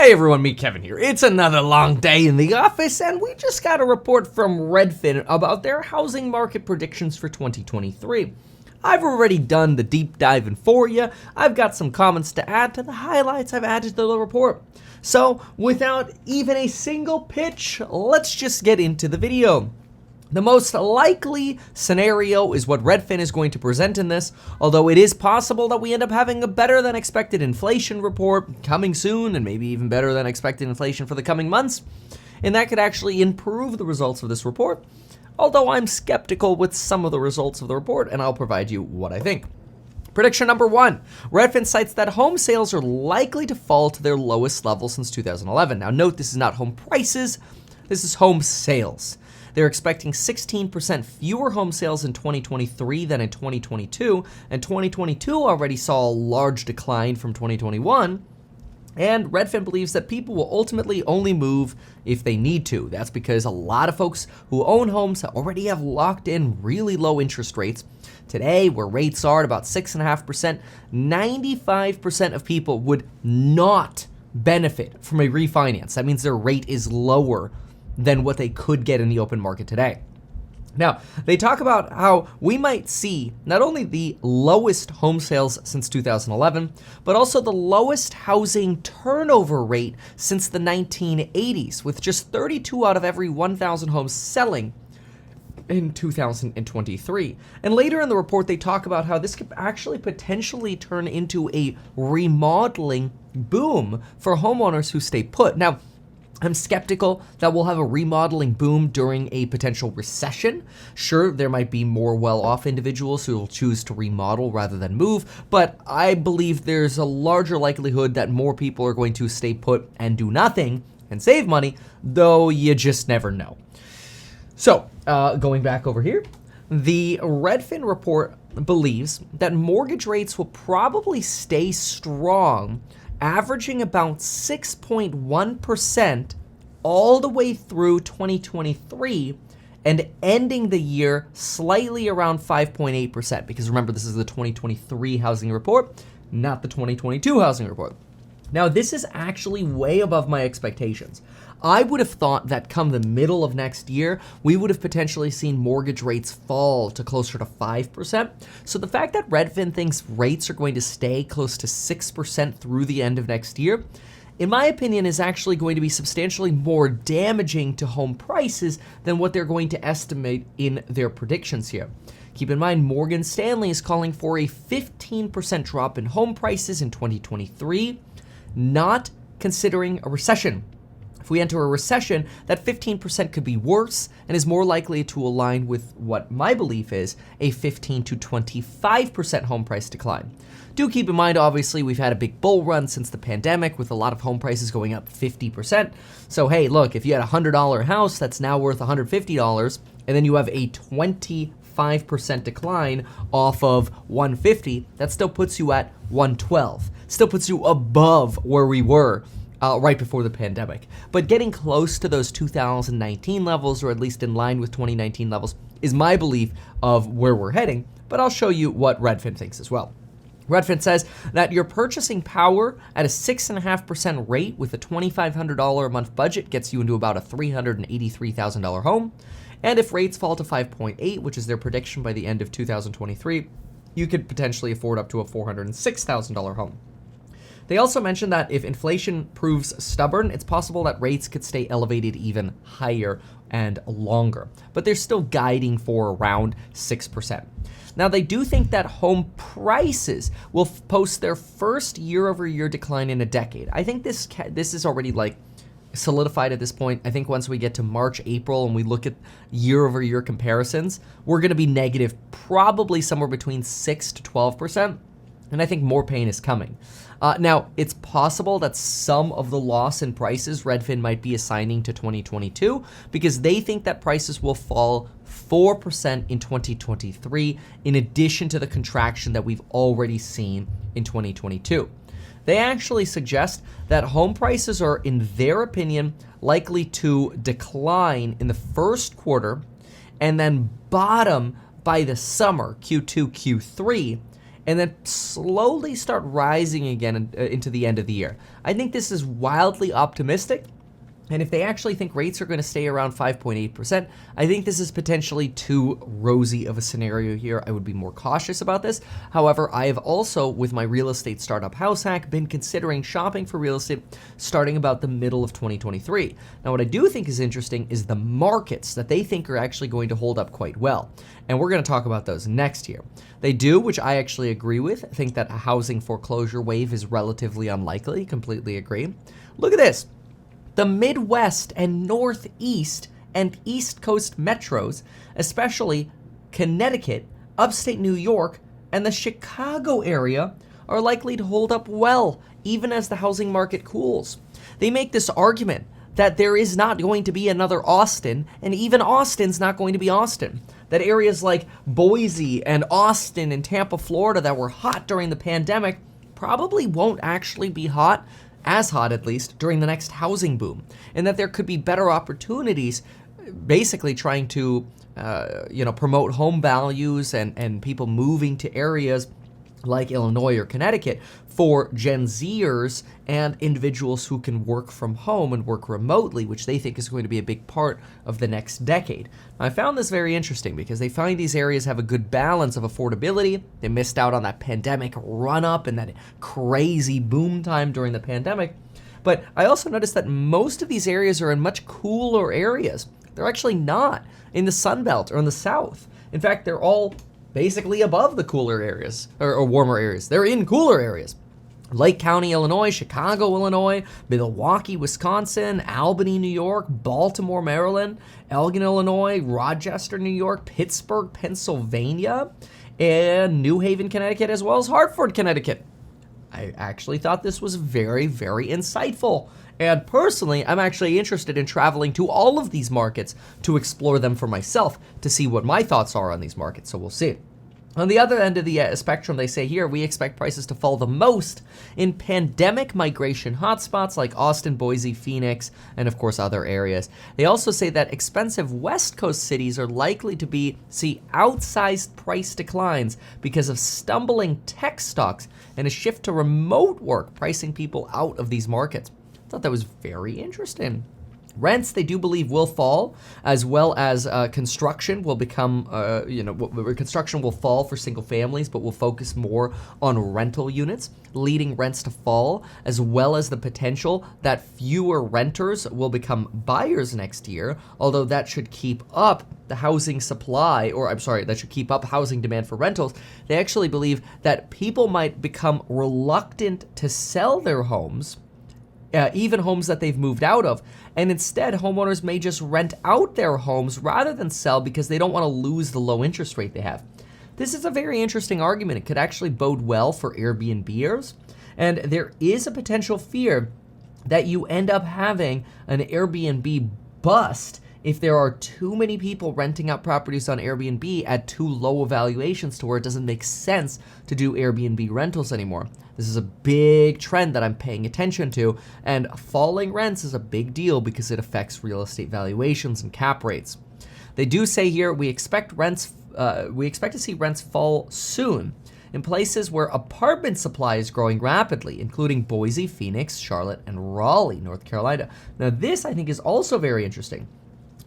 Hey everyone, me Kevin here. It's another long day in the office, and we just got a report from Redfin about their housing market predictions for 2023. I've already done the deep diving for you. I've got some comments to add to the highlights I've added to the report. So, without even a single pitch, let's just get into the video. The most likely scenario is what Redfin is going to present in this, although it is possible that we end up having a better than expected inflation report coming soon, and maybe even better than expected inflation for the coming months, and that could actually improve the results of this report, although I'm skeptical with some of the results of the report, and I'll provide you what I think. Prediction number 1, Redfin cites that home sales are likely to fall to their lowest level since 2011. Now note, this is not home prices, this is home sales. They're expecting 16% fewer home sales in 2023 than in 2022, and 2022 already saw a large decline from 2021. And Redfin believes that people will ultimately only move if they need to. That's because a lot of folks who own homes already have locked in really low interest rates. Today, where rates are at about 6.5%, 95% of people would not benefit from a refinance. That means their rate is lower than what they could get in the open market today. Now, they talk about how we might see not only the lowest home sales since 2011, but also the lowest housing turnover rate since the 1980s, with just 32 out of every 1,000 homes selling in 2023. And later in the report, they talk about how this could actually potentially turn into a remodeling boom for homeowners who stay put. Now, I'm skeptical that we'll have a remodeling boom during a potential recession. Sure, there might be more well-off individuals who will choose to remodel rather than move, but I believe there's a larger likelihood that more people are going to stay put and do nothing and save money, though you just never know. So, going back over here, the Redfin report believes that mortgage rates will probably stay strong, averaging about 6.1% all the way through 2023 and ending the year slightly around 5.8%, because remember, this is the 2023 housing report, not the 2022 housing report. Now, this is actually way above my expectations. I would have thought that come the middle of next year, we would have potentially seen mortgage rates fall to closer to 5%. So the fact that Redfin thinks rates are going to stay close to 6% through the end of next year, in my opinion, is actually going to be substantially more damaging to home prices than what they're going to estimate in their predictions here. Keep in mind, Morgan Stanley is calling for a 15% drop in home prices in 2023, not considering a recession. If we enter a recession, that 15% could be worse and is more likely to align with what my belief is a 15 to 25% home price decline. Do keep in mind, obviously, we've had a big bull run since the pandemic with a lot of home prices going up 50%. So, hey, look, if you had a $100 house that's now worth $150, and then you have a 25% decline off of $150, that still puts you at $112. Still puts you above where we were right before the pandemic. But getting close to those 2019 levels, or at least in line with 2019 levels, is my belief of where we're heading, but I'll show you what Redfin thinks as well. Redfin says that your purchasing power at a 6.5% rate with a $2,500 a month budget gets you into about a $383,000 home. And if rates fall to 5.8, which is their prediction by the end of 2023, you could potentially afford up to a $406,000 home. They also mentioned that if inflation proves stubborn, it's possible that rates could stay elevated even higher and longer, but they're still guiding for around 6%. Now, they do think that home prices will post their first year-over-year decline in a decade. I think this is already like solidified at this point. I think once we get to March, April, and we look at year-over-year comparisons, we're going to be negative probably somewhere between 6 to 12%. And I think more pain is coming. Now, it's possible that some of the loss in prices Redfin might be assigning to 2022 because they think that prices will fall 4% in 2023 in addition to the contraction that we've already seen in 2022. They actually suggest that home prices are, in their opinion, likely to decline in the first quarter and then bottom by the summer, Q2, Q3, and then slowly start rising again into the end of the year. I think this is wildly optimistic. And if they actually think rates are going to stay around 5.8%, I think this is potentially too rosy of a scenario here. I would be more cautious about this. However, I have also, with my real estate startup House Hack, been considering shopping for real estate starting about the middle of 2023. Now, what I do think is interesting is the markets that they think are actually going to hold up quite well. And we're going to talk about those next year. They do, which I actually agree with, think that a housing foreclosure wave is relatively unlikely. Completely agree. Look at this. The Midwest and Northeast and East Coast metros, especially Connecticut, upstate New York, and the Chicago area, are likely to hold up well, even as the housing market cools. They make this argument that there is not going to be another Austin, and even Austin's not going to be Austin. That areas like Boise and Austin and Tampa, Florida, that were hot during the pandemic, probably won't actually be hot, as hot at least, during the next housing boom, and that there could be better opportunities basically trying to promote home values and people moving to areas like Illinois or Connecticut for Gen Zers and individuals who can work from home and work remotely, which they think is going to be a big part of the next decade. Now, I found this very interesting because they find these areas have a good balance of affordability. They missed out on that pandemic run-up and that crazy boom time during the pandemic. But I also noticed that most of these areas are in much cooler areas. They're actually not in the Sun Belt or in the South. In fact, they're all basically above the cooler areas, or warmer areas. They're in cooler areas. Lake County, Illinois, Chicago, Illinois, Milwaukee, Wisconsin, Albany, New York, Baltimore, Maryland, Elgin, Illinois, Rochester, New York, Pittsburgh, Pennsylvania, and New Haven, Connecticut, as well as Hartford, Connecticut. I actually thought this was very, very insightful. And personally, I'm actually interested in traveling to all of these markets to explore them for myself to see what my thoughts are on these markets. So we'll see. On the other end of the spectrum, they say here, we expect prices to fall the most in pandemic migration hotspots like Austin, Boise, Phoenix, and of course other areas. They also say that expensive West Coast cities are likely to see outsized price declines because of stumbling tech stocks and a shift to remote work, pricing people out of these markets. I thought that was very interesting. Rents, they do believe, will fall, as well as construction will become, construction will fall for single families, but will focus more on rental units, leading rents to fall, as well as the potential that fewer renters will become buyers next year, although that should keep up the housing supply, that should keep up housing demand for rentals. They actually believe that people might become reluctant to sell their homes, even homes that they've moved out of. And instead, homeowners may just rent out their homes rather than sell because they don't want to lose the low interest rate they have. This is a very interesting argument. It could actually bode well for Airbnbers. And there is a potential fear that you end up having an Airbnb bust if there are too many people renting out properties on Airbnb at too low valuations to where it doesn't make sense to do Airbnb rentals anymore. This is a big trend that I'm paying attention to, and falling rents is a big deal because it affects real estate valuations and cap rates. They do say here we expect to see rents fall soon in places where apartment supply is growing rapidly, including Boise, Phoenix, Charlotte, and Raleigh, North Carolina. Now this, I think, is also very interesting.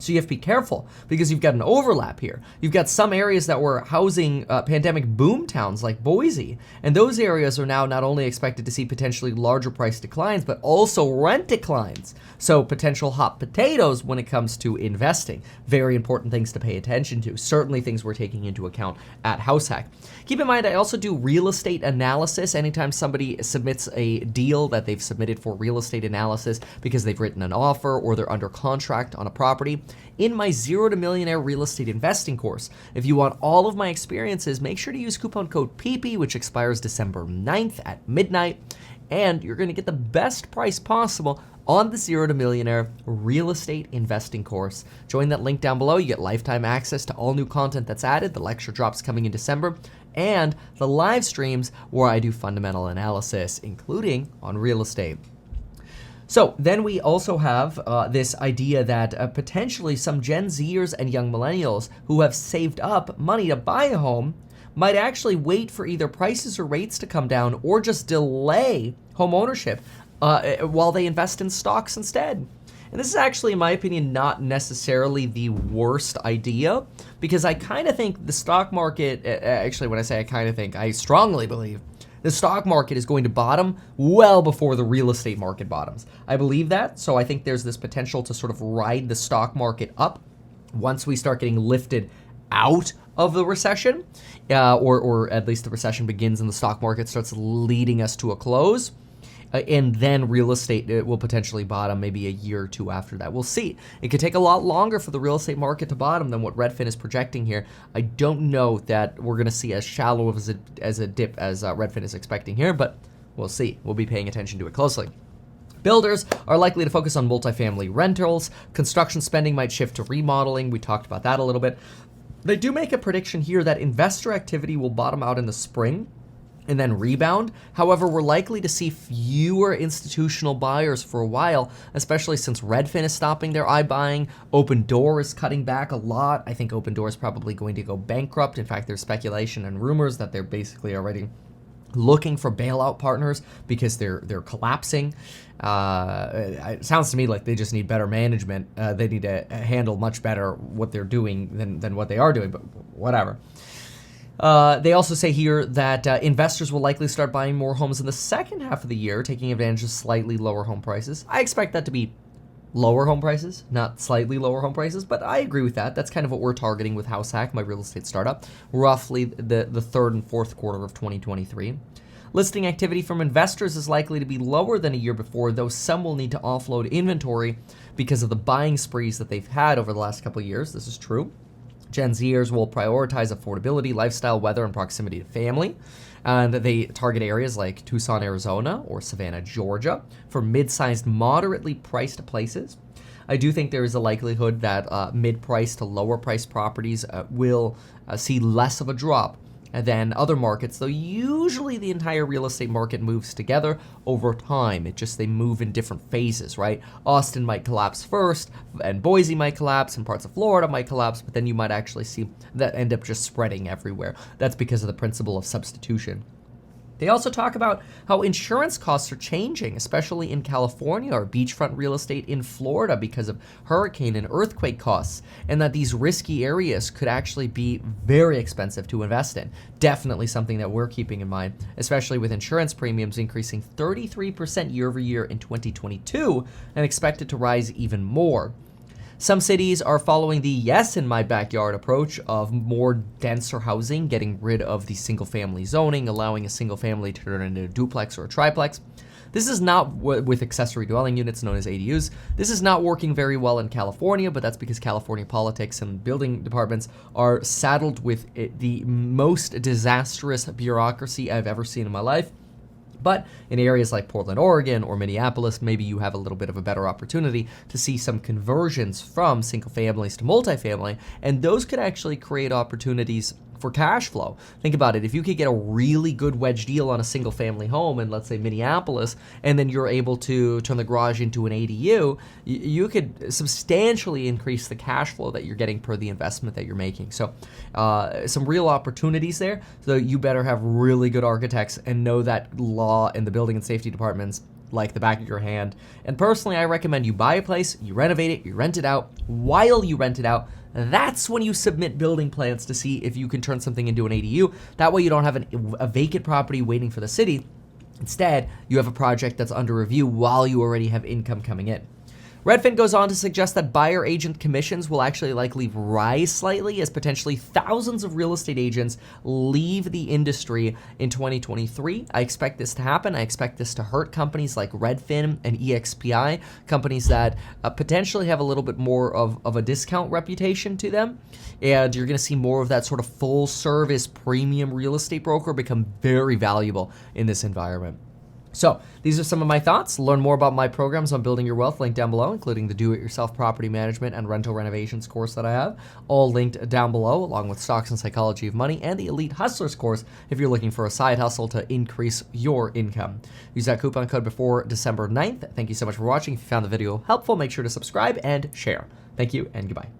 So you have to be careful because you've got an overlap here. You've got some areas that were housing pandemic boom towns like Boise, and those areas are now not only expected to see potentially larger price declines, but also rent declines. So potential hot potatoes when it comes to investing. Very important things to pay attention to. Certainly things we're taking into account at House Hack. Keep in mind, I also do real estate analysis. Anytime somebody submits a deal that they've submitted for real estate analysis because they've written an offer or they're under contract on a property, in my 0 to Millionaire Real Estate Investing course. If you want all of my experiences, make sure to use coupon code PEEPEE, which expires December 9th at midnight, and you're going to get the best price possible on the 0 to Millionaire Real Estate Investing course. Join that link down below. You get lifetime access to all new content that's added, the lecture drops coming in December, and the live streams where I do fundamental analysis, including on real estate. So then we also have this idea that potentially some Gen Zers and young millennials who have saved up money to buy a home might actually wait for either prices or rates to come down or just delay home ownership while they invest in stocks instead. And this is actually, in my opinion, not necessarily the worst idea, because I kind of think the stock market, actually when I say I kind of think, I strongly believe the stock market is going to bottom well before the real estate market bottoms. I believe that, so I think there's this potential to sort of ride the stock market up once we start getting lifted out of the recession, or at least the recession begins and the stock market starts leading us to a close. And then real estate will potentially bottom maybe a year or two after that. We'll see. It could take a lot longer for the real estate market to bottom than what Redfin is projecting here. I don't know that we're going to see as shallow of as a dip as Redfin is expecting here, but we'll see. We'll be paying attention to it closely. Builders are likely to focus on multifamily rentals. Construction spending might shift to remodeling. We talked about that a little bit. They do make a prediction here that investor activity will bottom out in the spring and then rebound. However, we're likely to see fewer institutional buyers for a while, especially since Redfin is stopping their iBuying. Open Door is cutting back a lot. I think Open Door is probably going to go bankrupt. In fact, there's speculation and rumors that they're basically already looking for bailout partners because they're collapsing. It sounds to me like they just need better management. They need to handle much better what they're doing than what they are doing, but whatever. They also say here that investors will likely start buying more homes in the second half of the year, taking advantage of slightly lower home prices. I expect that to be lower home prices, not slightly lower home prices, but I agree with that. That's kind of what we're targeting with House Hack, my real estate startup, roughly the third and fourth quarter of 2023. Listing activity from investors is likely to be lower than a year before, though some will need to offload inventory because of the buying sprees that they've had over the last couple of years. This is true. Gen Zers will prioritize affordability, lifestyle, weather, and proximity to family. And they target areas like Tucson, Arizona, or Savannah, Georgia, for mid-sized, moderately priced places. I do think there is a likelihood that mid-priced to lower-priced properties will see less of a drop than other markets, though usually the entire real estate market moves together over time. They move in different phases, right? Austin might collapse first, and Boise might collapse, and parts of Florida might collapse, but then you might actually see that end up just spreading everywhere. That's because of the principle of substitution. They also talk about how insurance costs are changing, especially in California or beachfront real estate in Florida because of hurricane and earthquake costs, and that these risky areas could actually be very expensive to invest in. Definitely something that we're keeping in mind, especially with insurance premiums increasing 33% year over year in 2022 and expected to rise even more. Some cities are following the yes in my backyard approach of more denser housing, getting rid of the single family zoning, allowing a single family to turn into a duplex or a triplex. This is not with accessory dwelling units known as ADUs. This is not working very well in California, but that's because California politics and building departments are saddled with the most disastrous bureaucracy I've ever seen in my life. But in areas like Portland, Oregon, or Minneapolis, maybe you have a little bit of a better opportunity to see some conversions from single families to multifamily, and those could actually create opportunities for cash flow. Think about it. If you could get a really good wedge deal on a single family home in, let's say, Minneapolis, and then you're able to turn the garage into an ADU, you could substantially increase the cash flow that you're getting per the investment that you're making. So some real opportunities there. So you better have really good architects and know that law and the building and safety departments like the back of your hand. And personally, I recommend you buy a place, you renovate it, you rent it out. While you rent it out, that's when you submit building plans to see if you can turn something into an ADU. That way you don't have a vacant property waiting for the city. Instead, you have a project that's under review while you already have income coming in. Redfin goes on to suggest that buyer agent commissions will actually likely rise slightly as potentially thousands of real estate agents leave the industry in 2023. I expect this to happen. I expect this to hurt companies like Redfin and EXPI, companies that potentially have a little bit more of a discount reputation to them. And you're going to see more of that sort of full service premium real estate broker become very valuable in this environment. So these are some of my thoughts. Learn more about my programs on building your wealth, linked down below, including the do-it-yourself property management and rental renovations course that I have, all linked down below, along with stocks and psychology of money and the Elite Hustlers course if you're looking for a side hustle to increase your income. Use that coupon code before December 9th. Thank you so much for watching. If you found the video helpful, make sure to subscribe and share. Thank you and goodbye.